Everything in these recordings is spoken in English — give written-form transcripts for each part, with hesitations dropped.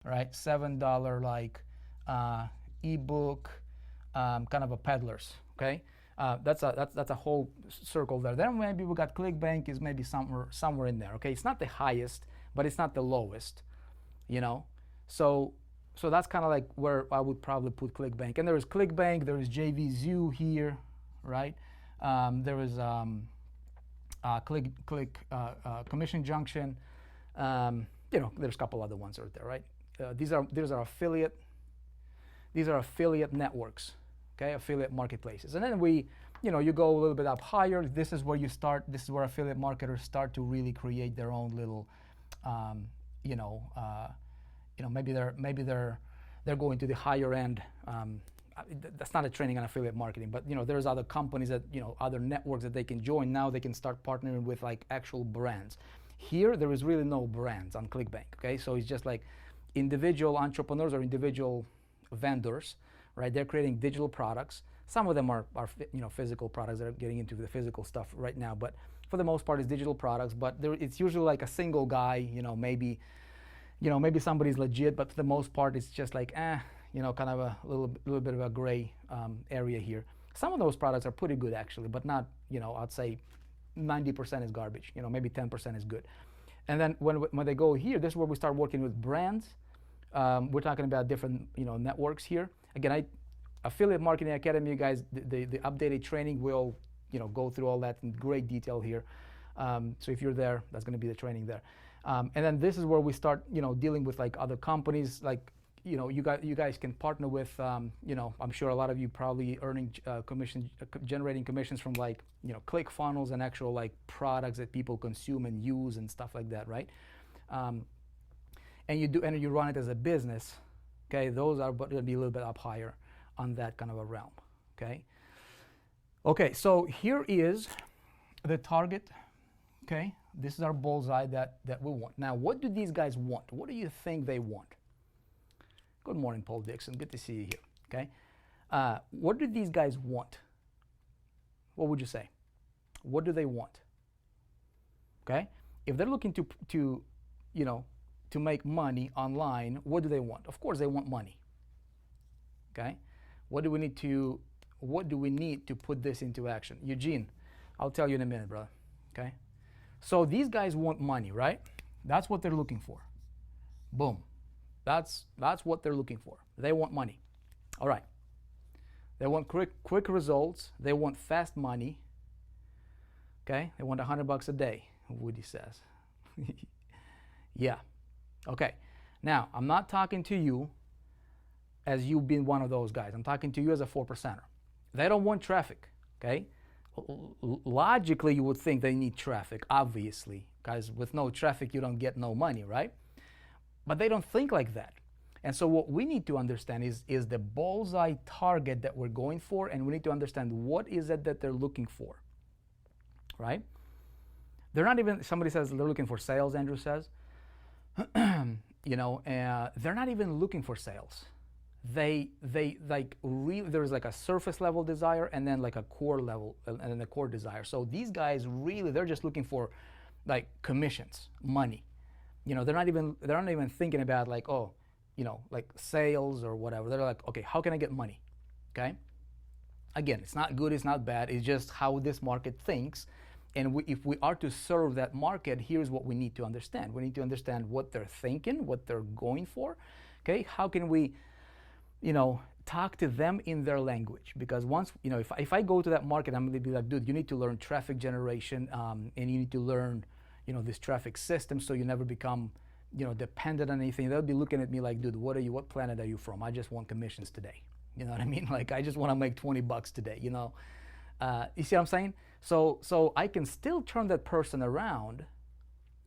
right? $7 like ebook, kind of a peddlers, okay? That's a whole circle there. Then maybe we got ClickBank is maybe somewhere in there, okay? It's not the highest, but it's not the lowest, you know? So that's kind of like where I would probably put ClickBank. And there is ClickBank, there is JVZoo here, right? There is Commission Junction. You know, there's a couple other ones out there, right? These are affiliate networks, okay, affiliate marketplaces. And then you go a little bit up higher. This is where you start. This is where affiliate marketers start to really create their own little, maybe they're going to the higher end. That's not a training on affiliate marketing, but there's other companies that other networks that they can join. Now they can start partnering with like actual brands. Here there is really no brands on ClickBank. Okay, so it's just like individual entrepreneurs or individual vendors, right? They're creating digital products. Some of them are physical products that are getting into the physical stuff right now, but for the most part it's digital products. But it's usually like a single guy, maybe somebody's legit, but for the most part it's just like kind of a little bit of a gray area here. Some of those products are pretty good actually, but not, I'd say 90% is garbage, maybe 10% is good. And then when they go here, this is where we start working with brands. We're talking about different networks here. Again, Affiliate Marketing Academy, you guys, the updated training will go through all that in great detail here. So if you're there, that's going to be the training there. And then this is where we start dealing with like other companies, like you guys can partner with I'm sure a lot of you probably earning generating commissions from like ClickFunnels and actual like products that people consume and use and stuff like that, right? And you run it as a business. Okay, those are going to be a little bit up higher on that kind of a realm. Okay, so here is the target. Okay, this is our bullseye that we want. Now, what do these guys want? What do you think they want? Good morning, Paul Dixon. Good to see you here. Okay, what do these guys want? What would you say? What do they want? Okay, if they're looking to make money online, what do they want? Of course, they want money. Okay, what do we need to put this into action? Eugene, I'll tell you in a minute, brother. Okay, so these guys want money, right? That's what they're looking for. Boom. That's what they're looking for. They want money. All right. They want quick results. They want fast money. Okay, they want $100 a day, Woody says. Yeah. Okay, now I'm not talking to you as you being one of those guys. I'm talking to you as a 4%er. They don't want traffic, okay? Logically, you would think they need traffic, obviously, because with no traffic, you don't get no money, right? But they don't think like that. And so what we need to understand is the bullseye target that we're going for, and we need to understand what is it that they're looking for, right? They're not even, somebody says they're looking for sales, Andrew says. They're not even looking for sales. They like really, there's like a surface level desire and then like a core level and then a core desire. So these guys really, they're just looking for like commissions, money. They're not even thinking about like, like sales or whatever. They're like, okay, how can I get money? Okay. Again, it's not good, it's not bad. It's just how this market thinks. And if we are to serve that market, here's what we need to understand. We need to understand what they're thinking, what they're going for. Okay, how can we, talk to them in their language? Because once, if I go to that market, I'm going to be like, dude, you need to learn traffic generation, and you need to learn, this traffic system, so you never become, dependent on anything. They'll be looking at me like, dude, what planet are you from? I just want commissions today. You know what I mean? Like, I just want to make $20 today. You see what I'm saying? So I can still turn that person around,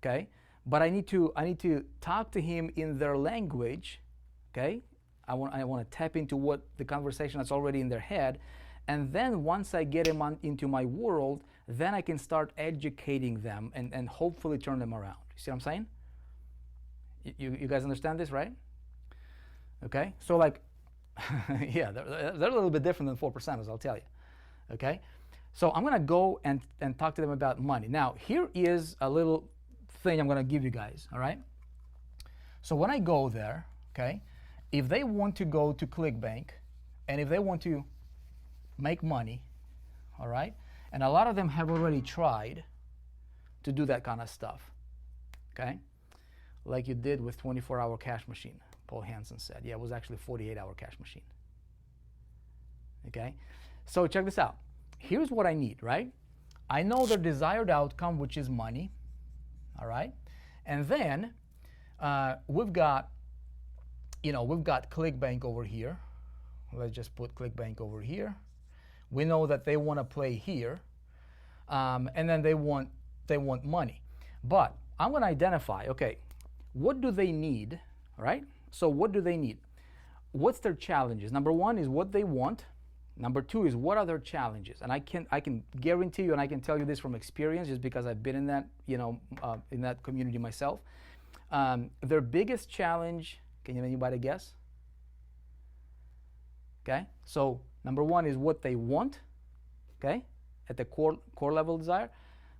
okay? But I need to talk to him in their language, okay? I want to tap into what the conversation that's already in their head, and then once I get him into my world, then I can start educating them and hopefully turn them around. You see what I'm saying? You guys understand this, right? Okay, so like, yeah, they're a little bit different than 4%ers, I'll tell you. Okay, so I'm gonna go and talk to them about money. Now, here is a little thing I'm gonna give you guys, all right? So when I go there, okay, if they want to go to ClickBank and if they want to make money, all right, and a lot of them have already tried to do that kind of stuff, okay, like you did with 24-hour cash machine, Paul Hansen said. Yeah, it was actually 48-hour cash machine, okay? So check this out. Here's what I need, right? I know the desired outcome, which is money, all right? And then we've got ClickBank over here. Let's just put ClickBank over here. We know that they want to play here, and then they want money. But I'm going to identify, okay, what do they need, right? So what do they need? What's their challenges? Number one is what they want. Number two is what are their challenges? And I can guarantee you, and I can tell you this from experience, just because I've been in that, in that community myself. Their biggest challenge, can anybody guess? Okay, so number one is what they want, okay, at the core level desire.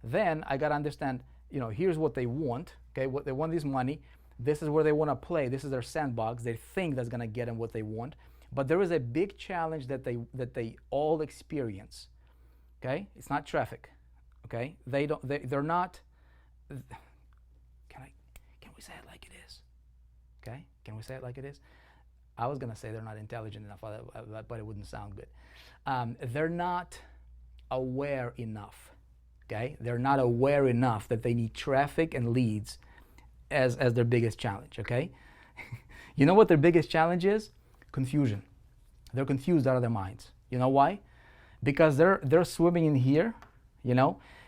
Then I got to understand, here's what they want, okay, what they want is money. This is where they want to play. This is their sandbox. They think that's going to get them what they want. But there is a big challenge that they all experience, okay? It's not traffic, okay? They're not, can we say it like it is, okay? Can we say it like it is? I was going to say they're not intelligent enough, but it wouldn't sound good. They're not aware enough, okay? They're not aware enough that they need traffic and leads as their biggest challenge, okay? You know what their biggest challenge is? Confusion. They're confused out of their minds. You know why? Because they're swimming in here,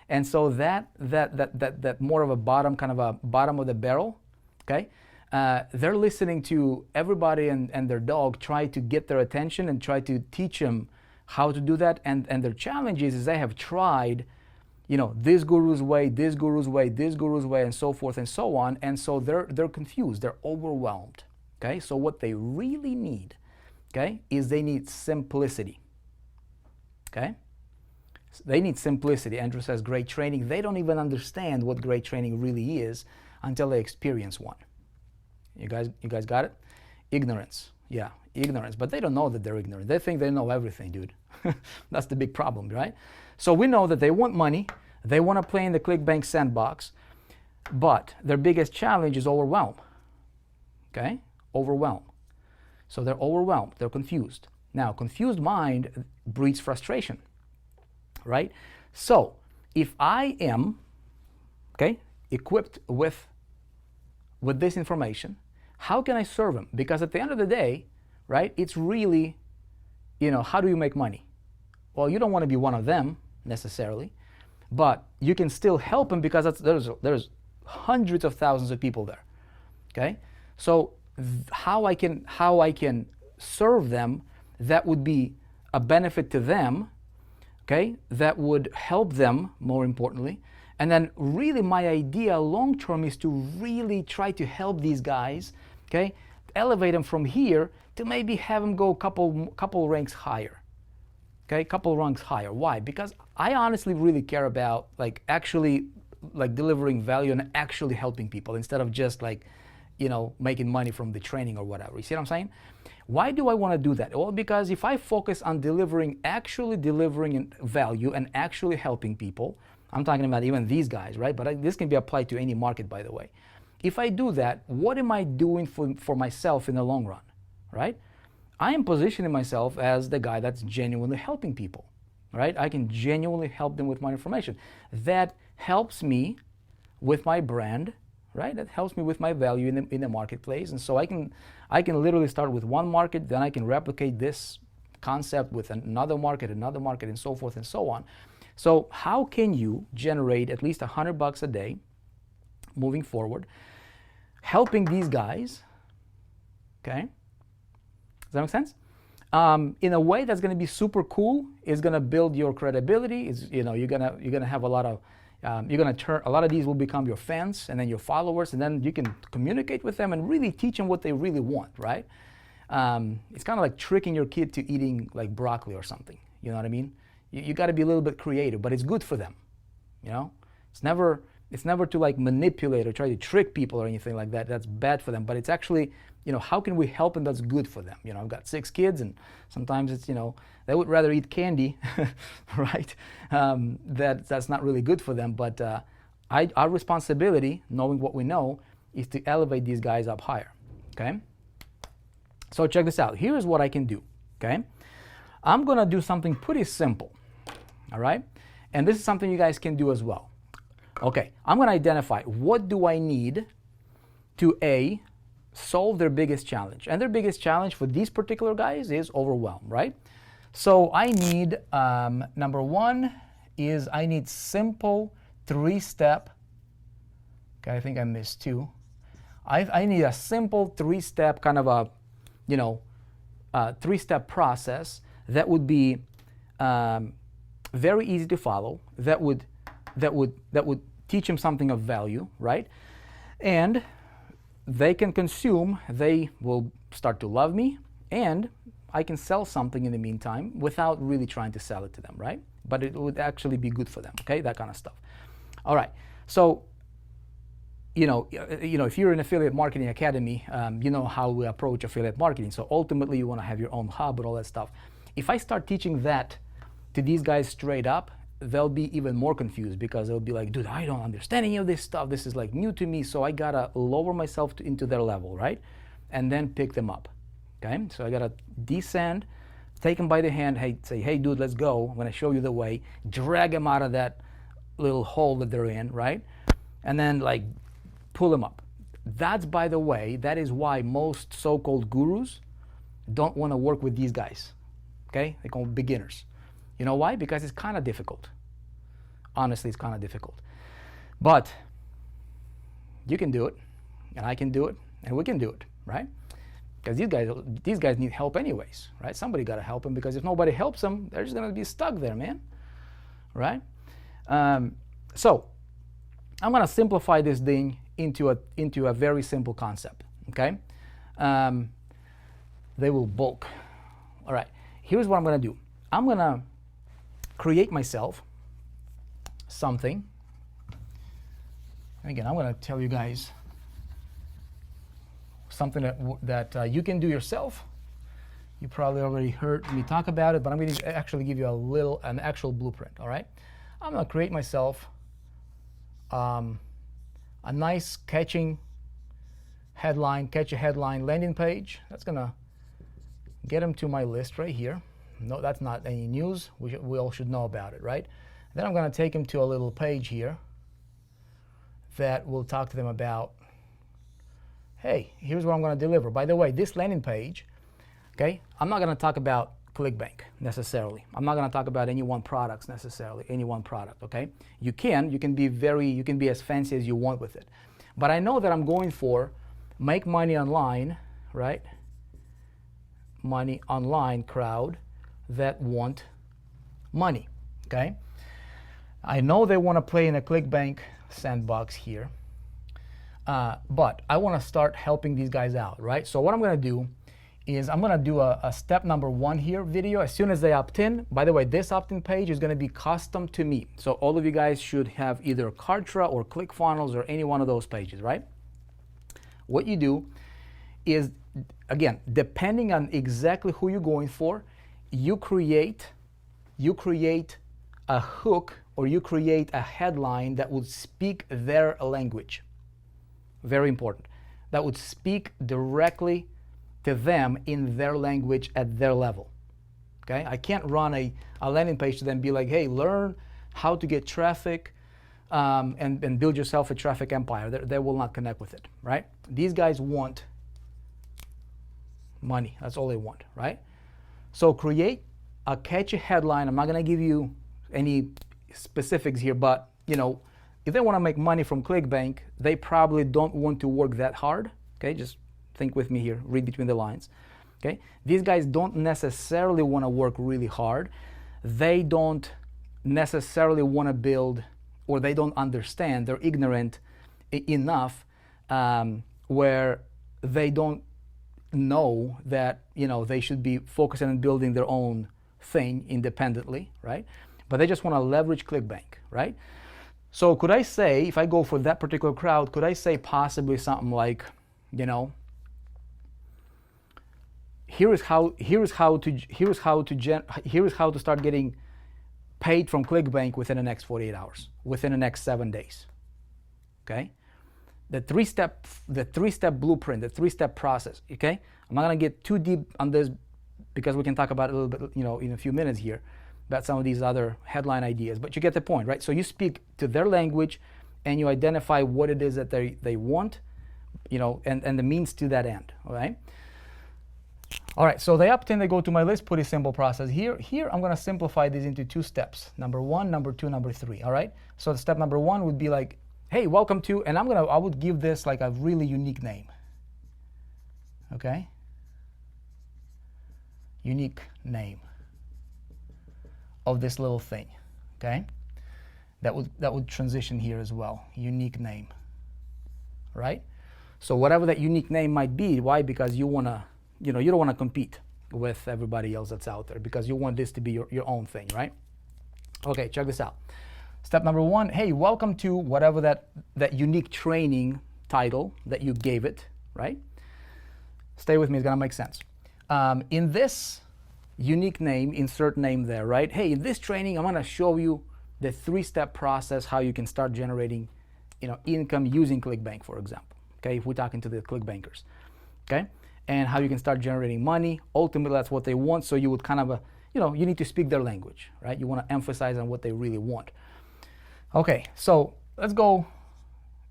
and so that more of a bottom, kind of a bottom of the barrel, okay? They're listening to everybody and their dog try to get their attention and try to teach them how to do that, and their challenge is they have tried, this guru's way, this guru's way, this guru's way, and so forth and so on, and so they're confused, they're overwhelmed, okay? So what they really need, okay, is they need simplicity, okay? They need simplicity. Andrew says great training. They don't even understand what great training really is until they experience one. You guys got it? Ignorance. Yeah, ignorance. But they don't know that they're ignorant. They think they know everything, dude. That's the big problem, right? So we know that they want money. They want to play in the ClickBank sandbox. But their biggest challenge is overwhelm. Okay? Overwhelm. So they're overwhelmed. They're confused. Now, confused mind breeds frustration, right? So if I am, okay, equipped with this information, how can I serve them? Because at the end of the day, right, it's really, how do you make money? Well, you don't want to be one of them necessarily, but you can still help them because there's hundreds of thousands of people there, okay? So how I can serve them that would be a benefit to them, okay, that would help them more importantly. And then really my idea long term is to really try to help these guys, okay, elevate them from here to maybe have them go couple ranks higher, okay, couple ranks higher. Why? Because I honestly really care about actually delivering value and actually helping people instead of just making money from the training or whatever. You see what I'm saying? Why do I want to do that? Well, because if I focus on actually delivering value and actually helping people, I'm talking about even these guys, right? But this can be applied to any market, by the way. If I do that, what am I doing for myself in the long run, right? I am positioning myself as the guy that's genuinely helping people, right? I can genuinely help them with my information. That helps me with my brand, right? That helps me with my value in the marketplace. And so I can literally start with one market, then I can replicate this concept with another market, and so forth and so on. So how can you generate at least $100 a day moving forward, helping these guys, okay? Does that make sense? In a way that's going to be super cool, is going to build your credibility. You're gonna have a lot of a lot of these will become your fans and then your followers, and then you can communicate with them and really teach them what they really want, right? It's kind of like tricking your kid to eating broccoli or something. You know what I mean? You got to be a little bit creative, but it's good for them. It's It's never to like manipulate or try to trick people or anything like that. That's bad for them. But it's actually, how can we help them that's good for them? I've got 6 kids, and sometimes it's, they would rather eat candy, right? That's not really good for them. But our responsibility, knowing what we know, is to elevate these guys up higher, okay? So check this out. Here's what I can do, okay? I'm going to do something pretty simple, all right? And this is something you guys can do as well. Okay, I'm going to identify what do I need to A, solve their biggest challenge. And their biggest challenge for these particular guys is overwhelm, right? So I need, number one is I need simple 3-step, okay, I think I missed 2. I need a simple 3-step kind of a, 3-step process that would be very easy to follow, that would teach them something of value, right? And they can consume, they will start to love me, and I can sell something in the meantime without really trying to sell it to them, right? But it would actually be good for them, okay? That kind of stuff. All right, so, if you're in Affiliate Marketing Academy, you know how we approach affiliate marketing. So ultimately you want to have your own hub and all that stuff. If I start teaching that to these guys straight up, they'll be even more confused because they'll be like, dude, I don't understand any of this stuff. This is like new to me. So I gotta lower myself into their level, right? And then pick them up, okay? So I gotta descend, take them by the hand, say, hey, dude, let's go. I'm gonna show you the way. Drag them out of that little hole that they're in, right? And then like pull them up. That's, by the way, that is why most so-called gurus don't want to work with these guys, okay? They call them beginners. You know why? Because it's kind of difficult. Honestly, it's kind of difficult. But you can do it, and I can do it, and we can do it, right? Because these guys need help anyways, right? Somebody got to help them, because if nobody helps them, they're just going to be stuck there, man, right? So I'm going to simplify this thing into a very simple concept, okay? They will bulk. All right, here's what I'm going to do. I'm going to create myself something. And again, I'm going to tell you guys something that you can do yourself. You probably already heard me talk about it, but I'm going to actually give you an actual blueprint, all right? I'm going to create myself a nice catchy headline landing page. That's going to get them to my list right here. No, that's not any news. We all should know about it, right? Then I'm going to take them to a little page here that will talk to them about, hey, here's what I'm going to deliver. By the way, this landing page, okay, I'm not going to talk about ClickBank necessarily. I'm not going to talk about any one product necessarily, any one product, okay? You can be as fancy as you want with it. But I know that I'm going for make money online, right? Money online crowd that want money, okay? I know they want to play in a ClickBank sandbox here, but I want to start helping these guys out, right? So what I'm going to do is I'm going to do a step number 1 here video as soon as they opt in. By the way, this opt-in page is going to be custom to me. So all of you guys should have either Kartra or ClickFunnels or any one of those pages, right? What you do is, again, depending on exactly who you're going for, you create a hook or you create a headline that would speak their language. Very important. That would speak directly to them in their language at their level. Okay? I can't run a landing page to them and be like, hey, learn how to get traffic and build yourself a traffic empire. They will not connect with it, right? These guys want money. That's all they want, right? So create a catchy headline. I'm not going to give you any specifics here, but if they want to make money from ClickBank, they probably don't want to work that hard. Okay, just think with me here, read between the lines. Okay, these guys don't necessarily want to work really hard. They don't necessarily want to build, or they don't understand, they're ignorant enough where they don't know that they should be focusing on building their own thing independently, right? But they just want to leverage ClickBank, right? So could I say, if I go for that particular crowd, could I say possibly something like, you know, here's how to start getting paid from ClickBank within the next 48 hours, within the next 7 days. Okay? The three-step blueprint, the three-step process. Okay? I'm not gonna get too deep on this because we can talk about it a little bit, you know, in a few minutes here, about some of these other headline ideas. But you get the point, right? So you speak to their language and you identify what it is that they want, you know, and the means to that end. All right? All right, so they opt in, they go to my list, pretty simple process. Here I'm gonna simplify these into 2 steps. Number 1, number 2, number 3, all right? So the step number 1 would be like, hey, welcome to, and I would give this like a really unique name, okay? Unique name of this little thing, okay? That would transition here as well, unique name, right? So whatever that unique name might be, why? Because you wanna, you know, you don't want to compete with everybody else that's out there because you want this to be your own thing, right? Okay, check this out. Step number 1, hey, welcome to whatever that unique training title that you gave it, right? Stay with me, it's gonna make sense. In this unique name, insert name there, right? Hey, in this training, I'm gonna show you the 3-step process how you can start generating, you know, income using ClickBank, for example. Okay, if we're talking to the ClickBankers, okay? And how you can start generating money. Ultimately, that's what they want. So you would kind of, you know, you need to speak their language, right? You want to emphasize on what they really want. Okay, so let's go.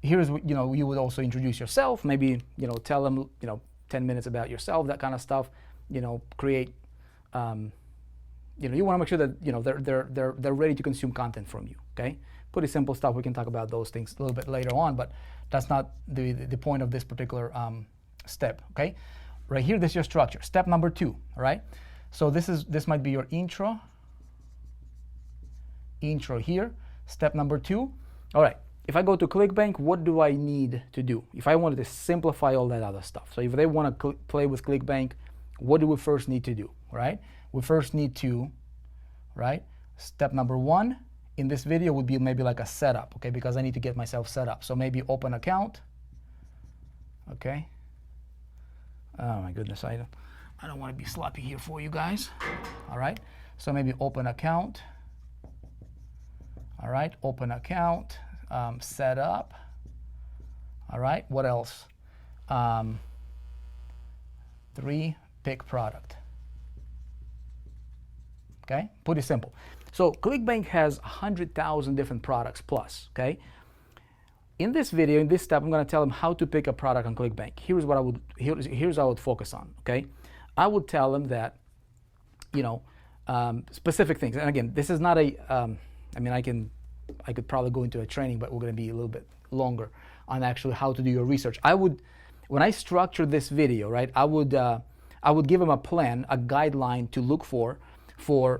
Here's, you know, you would also introduce yourself. Maybe, you know, tell them, you know, 10 minutes about yourself, that kind of stuff. You know, create, you know, you want to make sure that, you know, they're ready to consume content from you. Okay, pretty simple stuff. We can talk about those things a little bit later on, but that's not the point of this particular step. Okay. Right here, this is your structure. Step number 2, all right? So this might be your intro here. Step number 2, all right. If I go to ClickBank, what do I need to do? If I wanted to simplify all that other stuff. So if they want to play with ClickBank, what do we first need to do, right? We first need to, right? Step number 1 in this video would be maybe like a setup, okay? Because I need to get myself set up. So maybe open account, okay? Oh my goodness, I don't want to be sloppy here for you guys. All right, so maybe open account. All right, open account, set up. All right, what else? 3, pick product. Okay, pretty simple. So ClickBank has 100,000 different products plus, okay? In this video, in this step, I'm going to tell them how to pick a product on ClickBank. Here's what I would focus on. Okay, I would tell them that, you know, specific things. And again, this is not a. I mean, I could probably go into a training, but we're going to be a little bit longer on actually how to do your research. When I structure this video, right, I would give them a plan, a guideline to look for,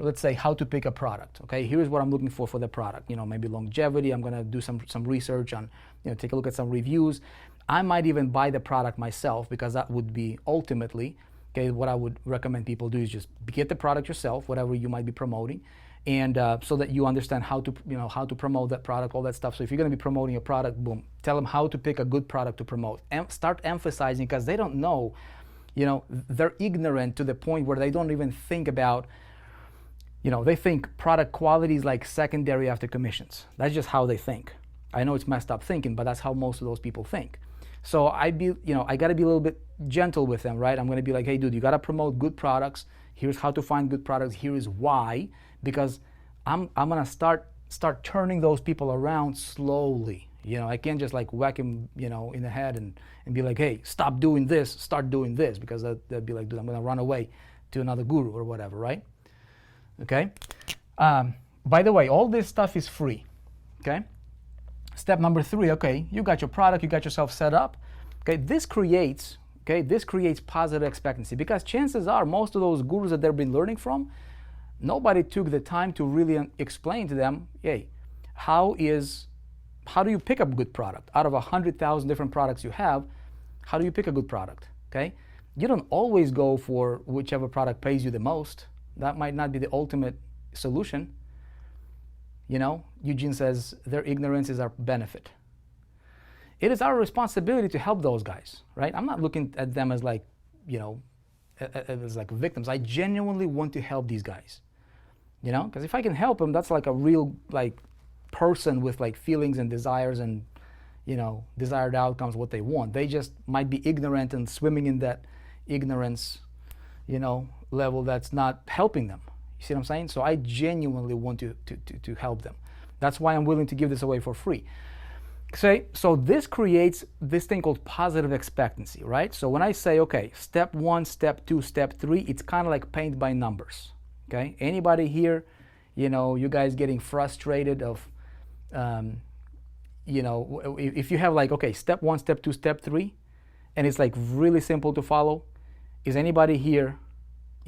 let's say, how to pick a product. Okay, here's what I'm looking for the product. You know, maybe longevity. I'm gonna do some research on, you know, take a look at some reviews. I might even buy the product myself because that would be ultimately, okay, what I would recommend people do is just get the product yourself, whatever you might be promoting, and so that you understand how to, you know, how to promote that product, all that stuff. So if you're gonna be promoting a product, boom, tell them how to pick a good product to promote. And start emphasizing, because they don't know, you know, they're ignorant to the point where they don't even think about, you know, they think product quality is like secondary after commissions. That's just how they think. I know it's messed up thinking, but that's how most of those people think. So I got to be a little bit gentle with them, right? I'm going to be like, hey, dude, you got to promote good products. Here's how to find good products. Here is why, because I'm going to start turning those people around slowly. You know, I can't just like whack him, you know, in the head and be like, hey, stop doing this, start doing this, because they'd be like, dude, I'm going to run away to another guru or whatever, right? Okay. By the way, all this stuff is free. Okay. Step number 3. Okay, you got your product, you got yourself set up. Okay, this creates positive expectancy, because chances are most of those gurus that they've been learning from, nobody took the time to really explain to them, hey, how do you pick a good product out of 100,000 different products you have? How do you pick a good product? Okay, you don't always go for whichever product pays you the most. That might not be the ultimate solution. You know, Eugene says their ignorance is our benefit. It is our responsibility to help those guys, right? I'm not looking at them as like, you know, as like victims. I genuinely want to help these guys, you know, because if I can help them, that's like a real like person with like feelings and desires and, you know, desired outcomes, what they want. They just might be ignorant and swimming in that ignorance, you know, level that's not helping them. You see what I'm saying? So I genuinely want to help them. That's why I'm willing to give this away for free. So this creates this thing called positive expectancy, right? So when I say, okay, step 1, step 2, step 3, it's kind of like paint by numbers, okay? Anybody here, you know, you guys getting frustrated of, you know, if you have like, okay, step 1, step 2, step 3, and it's like really simple to follow, is anybody here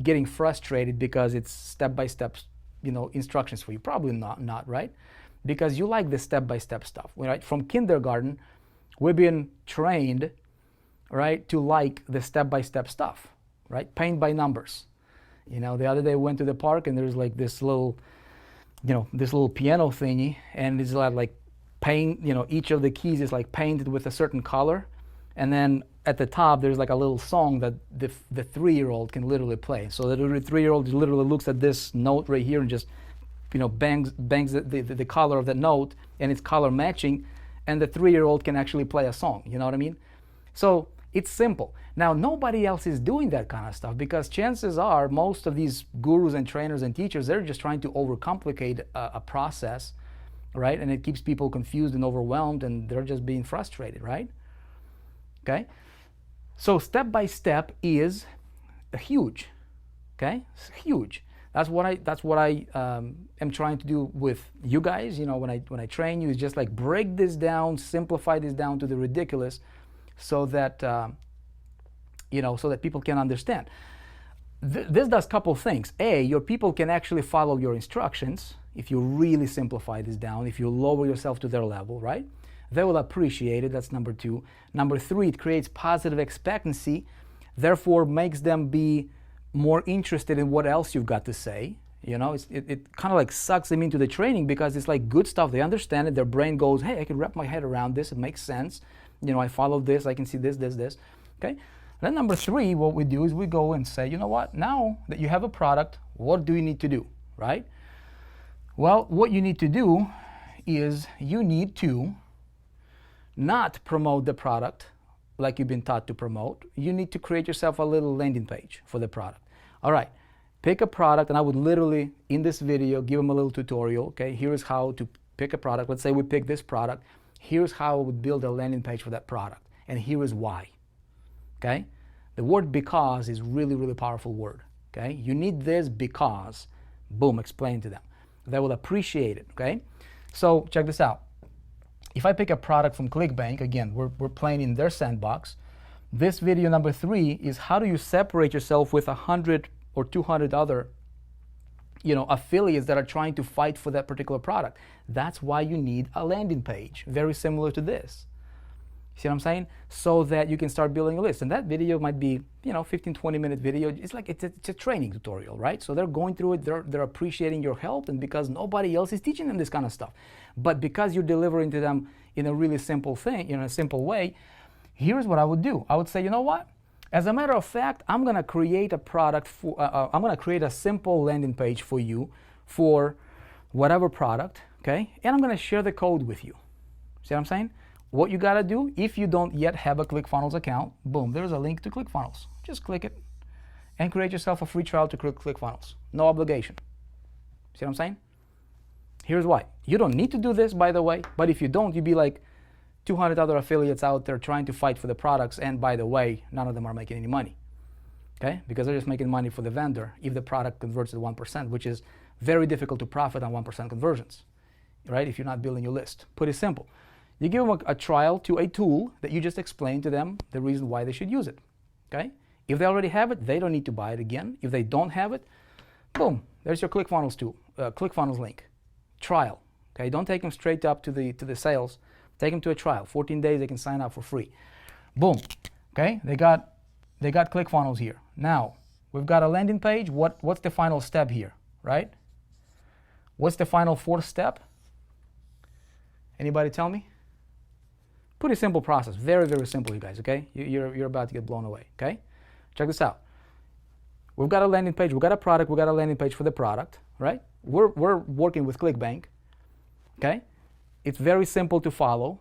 getting frustrated because it's step-by-step, you know, instructions for you? Probably not, right? Because you like the step-by-step stuff, right? From kindergarten, we've been trained, right, to like the step-by-step stuff, right? Paint by numbers. You know, the other day I went to the park and there's like this little, you know, this little piano thingy, and it's like paint, you know, each of the keys is like painted with a certain color, and then at the top there's like a little song that the 3-year-old can literally play. So the 3-year-old literally looks at this note right here and just, you know, bangs the color of the note, and it's color matching, and the 3-year-old can actually play a song. You know what I mean? So it's simple. Now nobody else is doing that kind of stuff, because chances are most of these gurus and trainers and teachers, they're just trying to overcomplicate a process, right? And it keeps people confused and overwhelmed, and they're just being frustrated, right? Okay? So step by step is huge. Okay? It's huge. That's what I am trying to do with you guys. You know, when I train you, is just like break this down, simplify this down to the ridiculous, so that you know, so that people can understand. This does a couple things. A, your people can actually follow your instructions if you really simplify this down, if you lower yourself to their level, right? They will appreciate it. That's number 2. Number 3, it creates positive expectancy, therefore makes them be more interested in what else you've got to say. You know, it kind of like sucks them into the training, because it's like good stuff. They understand it. Their brain goes, hey, I can wrap my head around this. It makes sense. You know, I follow this. I can see this. Okay. Then number 3, what we do is we go and say, you know what? Now that you have a product, what do you need to do, right? Well, what you need to do is you need to not promote the product like you've been taught to promote. You need to create yourself a little landing page for the product. All right, pick a product, and I would literally, in this video, give them a little tutorial. Okay, here's how to pick a product. Let's say we pick this product. Here's how I would build a landing page for that product, and here is why. Okay, the word because is really, really powerful word. Okay, you need this because, boom, explain to them. They will appreciate it. Okay, so check this out. If I pick a product from ClickBank, again, we're playing in their sandbox. This video number 3 is how do you separate yourself with 100 or 200 other, you know, affiliates that are trying to fight for that particular product. That's why you need a landing page, very similar to this. See what I'm saying? So that you can start building a list. And that video might be, you know, 15-20 minute video. It's like it's a training tutorial, right? So they're going through it, they're appreciating your help, and because nobody else is teaching them this kind of stuff. But because you're delivering to them in a really simple thing, in a simple way, here's what I would do. I would say, you know what? As a matter of fact, I'm going to create a product for, I'm going to create a simple landing page for you for whatever product, okay? And I'm going to share the code with you. See what I'm saying? What you got to do, if you don't yet have a ClickFunnels account, boom, there's a link to ClickFunnels. Just click it and create yourself a free trial to ClickFunnels. No obligation. See what I'm saying? Here's why. You don't need to do this, by the way, but if you don't, you'd be like 200 other affiliates out there trying to fight for the products, and by the way, none of them are making any money, okay? Because they're just making money for the vendor if the product converts at 1%, which is very difficult to profit on 1% conversions, right? If you're not building your list. Pretty simple. You give them a trial to a tool that you just explained to them the reason why they should use it, okay? If they already have it, they don't need to buy it again. If they don't have it, boom, there's your ClickFunnels tool, ClickFunnels link. Trial, okay? Don't take them straight up to the sales. Take them to a trial. 14 days, they can sign up for free. Boom, okay? They got ClickFunnels here. Now, we've got a landing page. What's the final step here, right? What's the final 4th step? Anybody tell me? Pretty simple process. Very, very simple, you guys, okay? You're about to get blown away, okay? Check this out. We've got a landing page. We've got a product. We've got a landing page for the product, right? We're working with ClickBank, okay? It's very simple to follow.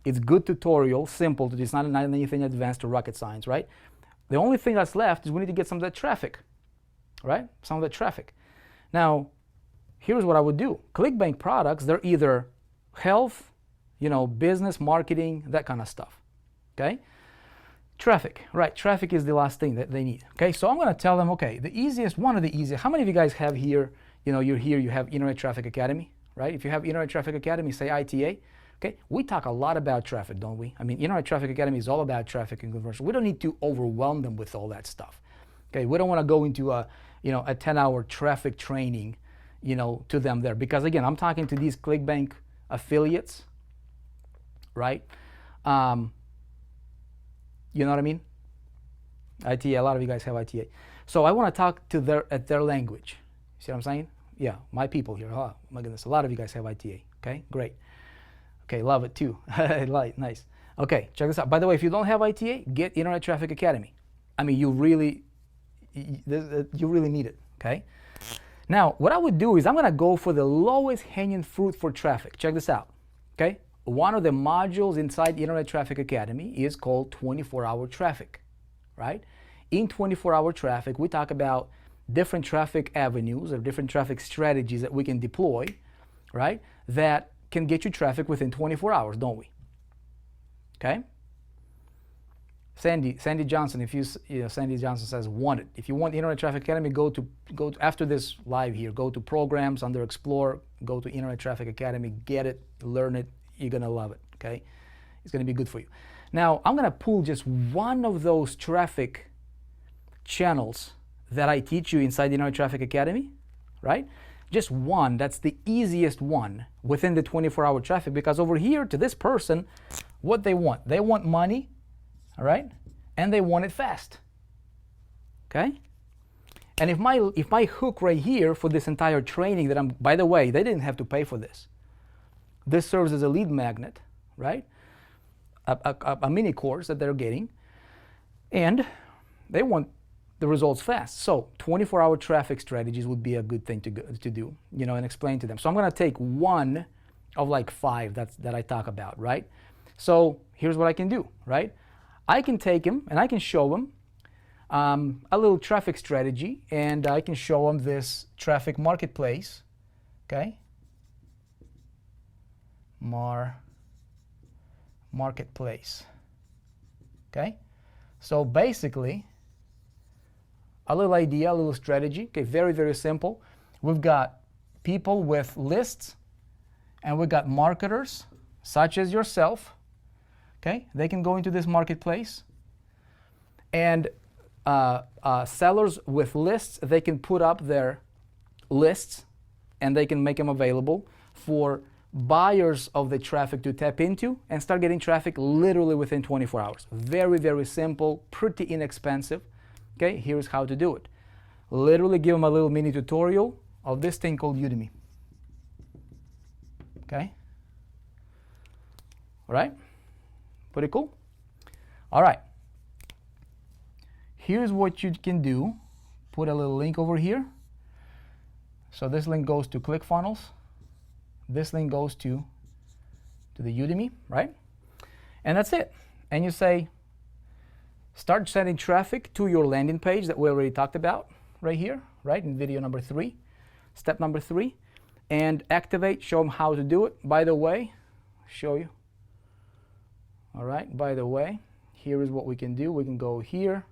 It's good tutorial, simple. It's not anything advanced or rocket science, right? The only thing that's left is we need to get some of that traffic, right? Some of that traffic. Now, here's what I would do. ClickBank products, they're either health, business, marketing, that kind of stuff, okay? Traffic, right? Traffic is the last thing that they need, okay? So I'm going to tell them, okay, one of the easiest, how many of you guys have here, you're here, you have Internet Traffic Academy, right? If you have Internet Traffic Academy, say ITA, okay? We talk a lot about traffic, don't we? I mean, Internet Traffic Academy is all about traffic and conversion. We don't need to overwhelm them with all that stuff, okay? We don't want to go into a 10-hour traffic training, to them there. Because again, I'm talking to these ClickBank affiliates, right? You know what I mean? ITA, a lot of you guys have ITA. So I want to talk to their language. See what I'm saying? Yeah, my people here. Oh my goodness, a lot of you guys have ITA. Okay, great. Okay, love it too. Nice. Okay, check this out. By the way, if you don't have ITA, get Internet Traffic Academy. I mean, you really need it. Okay. Now, what I would do is I'm going to go for the lowest hanging fruit for traffic. Check this out. Okay. One of the modules inside Internet Traffic Academy is called 24-hour traffic, right? In 24-hour traffic, we talk about different traffic avenues or different traffic strategies that we can deploy, right? That can get you traffic within 24 hours, don't we? Okay? Sandy Johnson, Sandy Johnson says wanted. If you want Internet Traffic Academy, go to after this live here, go to programs under Explore, go to Internet Traffic Academy, get it, learn it. You're going to love it, okay? It's going to be good for you. Now, I'm going to pull just one of those traffic channels that I teach you inside the Internet Traffic Academy, right? Just one. That's the easiest one within the 24-hour traffic, because over here to this person, what they want money, all right? And they want it fast, okay? And if my hook right here for this entire training that by the way, they didn't have to pay for this. This serves as a lead magnet, right? A mini course that they're getting, and they want the results fast. So 24-hour traffic strategies would be a good thing to do, and explain to them. So I'm going to take one of like 5 that I talk about, right? So here's what I can do, right? I can take them and I can show them a little traffic strategy, and I can show them this traffic marketplace, okay? Marketplace. Okay? So basically, a little idea, a little strategy. Okay, very, very simple. We've got people with lists, and we've got marketers, such as yourself. Okay? They can go into this marketplace. And sellers with lists, they can put up their lists, and they can make them available for buyers of the traffic to tap into and start getting traffic literally within 24 hours. Very, very simple, pretty inexpensive. Okay, here's how to do it. Literally give them a little mini tutorial of this thing called Udemy. Okay? All right? Pretty cool? All right. Here's what you can do. Put a little link over here. So this link goes to ClickFunnels. This link goes to the Udemy, right? And that's it. And you say, start sending traffic to your landing page that we already talked about right here, right, in video number 3, step number 3, and activate, show them how to do it. By the way, show you. All right, by the way, here is what we can do. We can go here,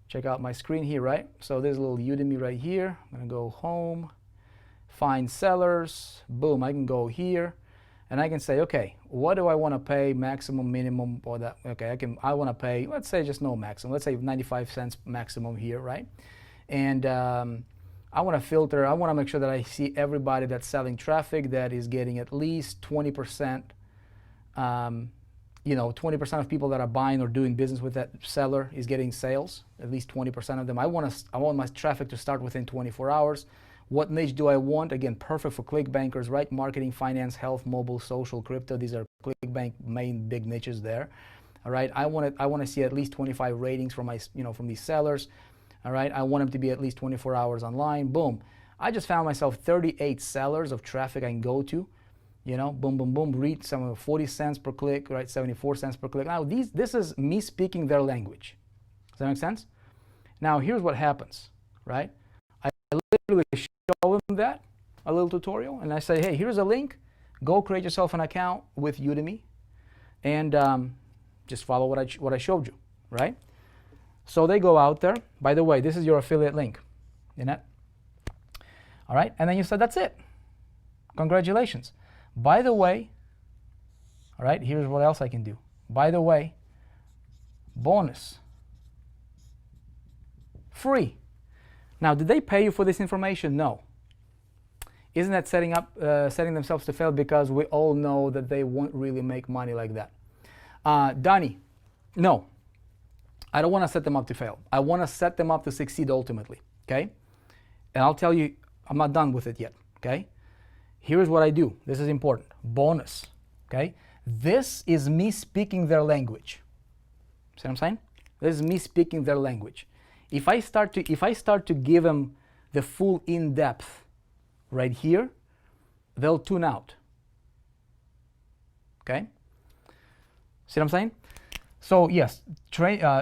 check out my screen here, right? So there's a little Udemy right here. I'm gonna go home, find sellers, boom, I can go here and I can say, okay, what do I want to pay, maximum, minimum, or that? Okay, I want to pay, let's say just no maximum, let's say 95 cents maximum here, right? And I want to filter, I want to make sure that I see everybody that's selling traffic that is getting at least 20%, 20% of people that are buying or doing business with that seller is getting sales, at least 20% of them. I want my traffic to start within 24 hours. What niche do I want? Again, perfect for ClickBankers, right? Marketing, finance, health, mobile, social, crypto. These are ClickBank main big niches there. All right. I want to see at least 25 ratings from my, from these sellers. All right. I want them to be at least 24 hours online. Boom. I just found myself 38 sellers of traffic I can go to. Boom, boom, boom. Read some 40 cents per click, right? 74 cents per click. Now this is me speaking their language. Does that make sense? Now here's what happens, right? I literally show them that, a little tutorial, and I say, hey, here's a link. Go create yourself an account with Udemy, and just follow what I showed you, right? So they go out there. By the way, this is your affiliate link, all right? And then you said, that's it. Congratulations. By the way, all right, here's what else I can do. By the way, bonus. Free. Now, did they pay you for this information? No. Isn't that setting themselves to fail, because we all know that they won't really make money like that? Donnie, no. I don't want to set them up to fail. I want to set them up to succeed ultimately, okay? And I'll tell you, I'm not done with it yet, okay? Here's what I do. This is important. Bonus, okay? This is me speaking their language. See what I'm saying? This is me speaking their language. If I start to give them the full in-depth right here, they'll tune out. Okay? See what I'm saying? So yes,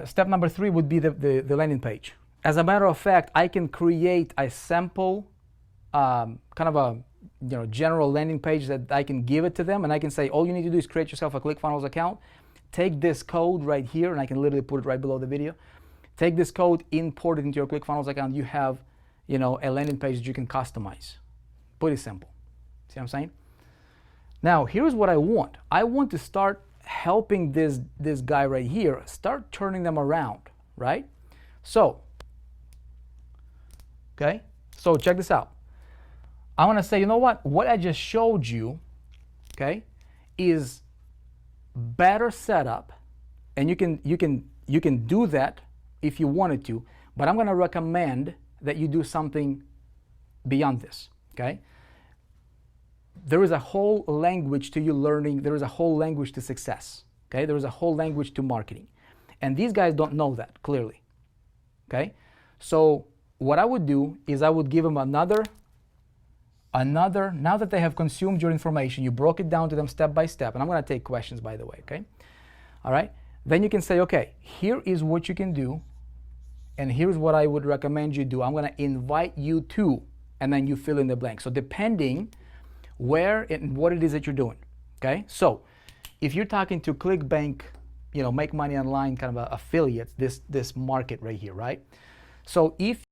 step number 3 would be the landing page. As a matter of fact, I can create a sample, kind of a general landing page that I can give it to them, and I can say, all you need to do is create yourself a ClickFunnels account. Take this code right here, and I can literally put it right below the video. Take this code, import it into your ClickFunnels account. You have, a landing page that you can customize. Pretty simple. See what I'm saying? Now, here's what I want. I want to start helping this guy right here, start turning them around, right? So, okay? So check this out. I want to say, you know what I just showed you, okay, is better setup, and you can do that if you wanted to, but I'm going to recommend that you do something beyond this, okay? There is a whole language to you learning. There is a whole language to success, okay? There is a whole language to marketing. And these guys don't know that, clearly, okay? So what I would do is I would give them another, now that they have consumed your information, you broke it down to them step by step, and I'm going to take questions, by the way, okay? All right? Then you can say, okay, here is what you can do, and here's what I would recommend you do. I'm going to invite you to, and then you fill in the blank. So depending where and what it is that you're doing, okay? So if you're talking to ClickBank, make money online kind of affiliates, this market right here, right? So if